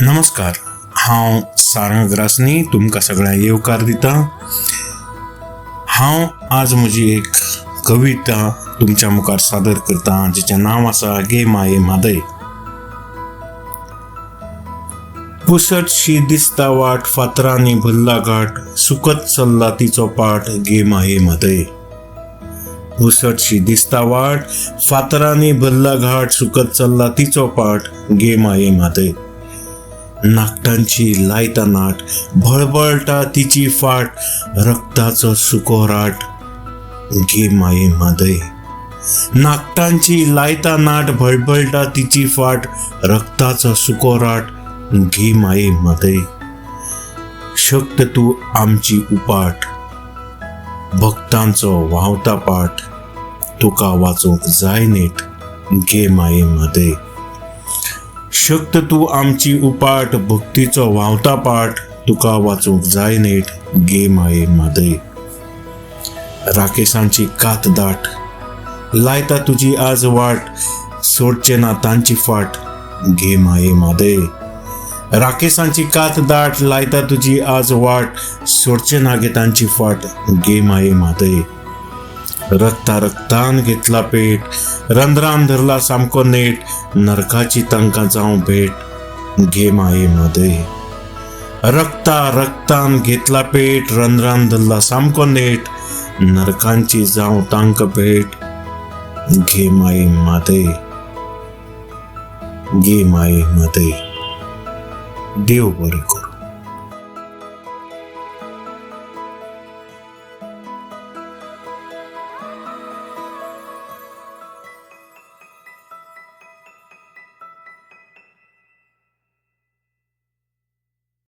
नमस्कार. हांव सारंग ग्रासनी तुमकां सगळ्यांक येवकार दिता. हांव आज म्हजी एक कविता तुमच्या मुखार सादर करता, जिचें नांव आसा गे माये म्हादय. पुसटशी दिसता वाट, फातरांनी भरला घाट, सुकत चल्ला तिचो पाट, गे माये म्हादय. पुसटशी दिसता वाट, फातरांनी भरला घाट, सुकत चल्ला तिचो पाट, गे माये म्हादय. नाकटांची लायता नाट, भळभळटा तिची फाट, रक्ताचो सुको राट, गे माये म्हादय. नाकटांची लायता नाट, भळभळटा तिची फाट, रक्ताचो सुको राट, गे माये म्हादय. शक्त तू आमची उपाट, भक्तांचो व्हांवता पाट, तुका वाचूंक जाय नेट, गे माये म्हादय. शक्त तू आमची उपाट, भक्तीचो व्हांवता पाट, तुका वाचूंक जाय नेट, गे माये म्हादय. राकेसांची कात दाट, लायता तुजी आज वाट, सोडचे ना तांची फाट, गे माये म्हादय. राकेसांची कात दाट, लायता तुजी आज वाट, सोडचे ना गे तांची फाट, गे माये म्हादय. रक्ता रक्तान घेतला पेट, रंध्रान धरला सामको नेट, नरकाची तांकां जावं भेट, गे माये म्हादय. रक्ता रक्तान घेतला पेट, रंध्रान धरला सामको नेट, नरकांची जावं तांकां भेट, गे माये म्हादय. गे माये म्हादय. देव बरें करूं.